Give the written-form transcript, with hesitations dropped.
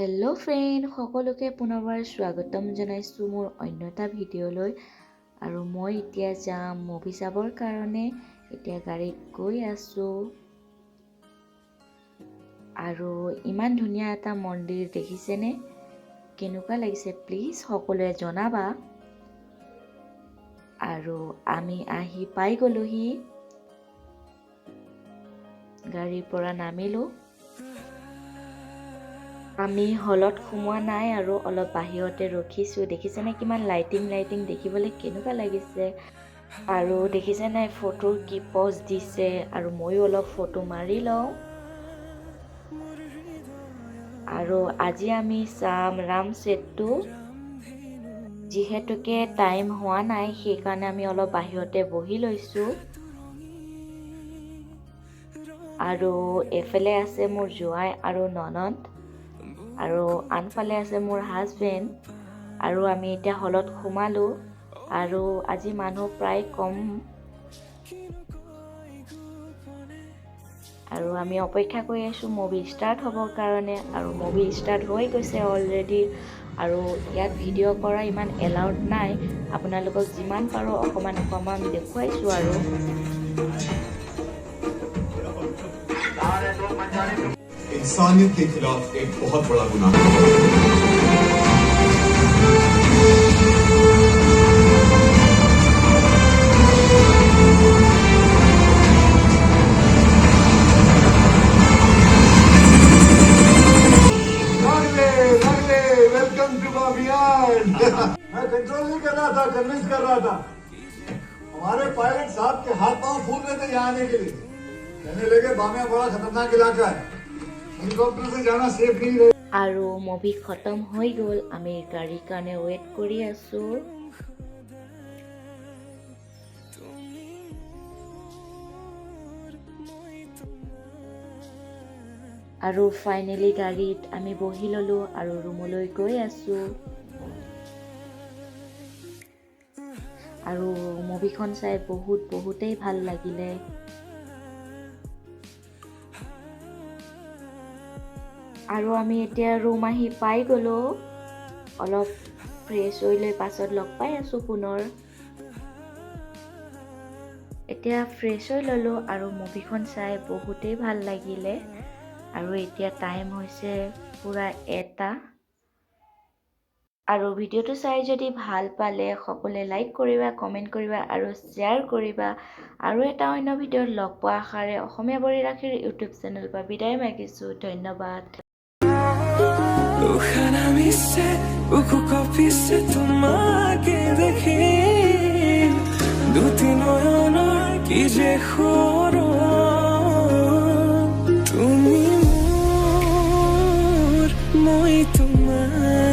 Hello' friend, সকলোকে পুনৰবাৰ স্বাগতম জনাইছোঁ মোৰ অন্য এটা ভিডিঅ'লৈ। আৰু মই এতিয়া যাম মুভি চাবৰ কাৰণে। এতিয়া গাড়ীত গৈ আছোঁ আৰু ইমান ধুনীয়া এটা মন্দিৰ দেখিছেনে? কেনেকুৱা লাগিছে প্লিজ সকলোৱে জনাবা। আৰু আমি আহি পাই গ'লোহি, গাড়ীৰ পৰা নামিলোঁ। আমি হলত সোমোৱা নাই আৰু অলপ বাহিৰতে ৰখিছোঁ। দেখিছেনে কিমান লাইটিং দেখিবলৈ কেনেকুৱা লাগিছে? আৰু দেখিছেনে ফটোৰ কি পজ দিছে? আৰু ময়ো অলপ ফটো মাৰি লওঁ। আৰু আজি আমি চাম ৰাম সেতু। যিহেতুকে টাইম হোৱা নাই সেইকাৰণে আমি অলপ বাহিৰতে বহি লৈছোঁ। আৰু এফালে আছে মোৰ জোঁৱাই আৰু ননদ, আৰু আনফালে আছে মোৰ হাজবেণ্ড। আৰু আমি এতিয়া হলত সোমালোঁ আৰু আজি মানুহ প্ৰায় কম। আৰু আমি অপেক্ষা কৰি আছোঁ মুভি ষ্টাৰ্ট হ'বৰ কাৰণে। আৰু মুভি ষ্টাৰ্ট হৈ গৈছে অলৰেডি। আৰু ইয়াত ভিডিঅ' কৰা ইমান এলাউড নাই। আপোনালোকক যিমান পাৰোঁ অকণমান দেখুৱাইছোঁ আৰু। इंसानियत के खिलाफ एक बहुत बड़ा गुनाह है। वेलकम टू बाबियान। मैं कंट्रोल नहीं कर रहा था, कन्विंस कर रहा था। हमारे पायलट साहब के हाथ पांव फूल रहे थे यहाँ आने के लिए। कहने लगे बामिया बड़ा खतरनाक इलाका है, हेलीकॉप्टर से जाना सेफ नहीं रहे। আৰু মুভি খতম হৈ গ'ল। আমি গাড়ীৰ কাৰণে ৱেইট কৰি আছোঁ। আৰু ফাইনেলি গাড়ীত আমি বহি ল'লোঁ আৰু ৰুমলৈ গৈ আছোঁ। আৰু মুভিখন চাই বহুতেই ভাল লাগিলে। আৰু আমি এতিয়া ৰুম আহি পাই গ'লোঁ। অলপ ফ্ৰেছ হৈ লৈ পাছত লগ পাই আছোঁ পুনৰ। এতিয়া ফ্ৰেছ হৈ ল'লোঁ আৰু মুভিখন চাই বহুতেই ভাল লাগিলে। আৰু এতিয়া টাইম হৈছে পূৰা 1টা। আৰু ভিডিঅ'টো চাই যদি ভাল পালে সকলোৱে লাইক কৰিবা, কমেণ্ট কৰিবা আৰু শ্বেয়াৰ কৰিবা। আৰু এটা অন্য ভিডিঅ'ত লগ পোৱা আশাৰে অসমীয়া বৰি ৰাখীৰ ইউটিউব চেনেলৰ পৰা বিদায় মাগিছোঁ। ধন্যবাদ। তোমাকে দেখি দুটি নয়নৰ কি যে তুমি মোৰ, মই তোমাৰ।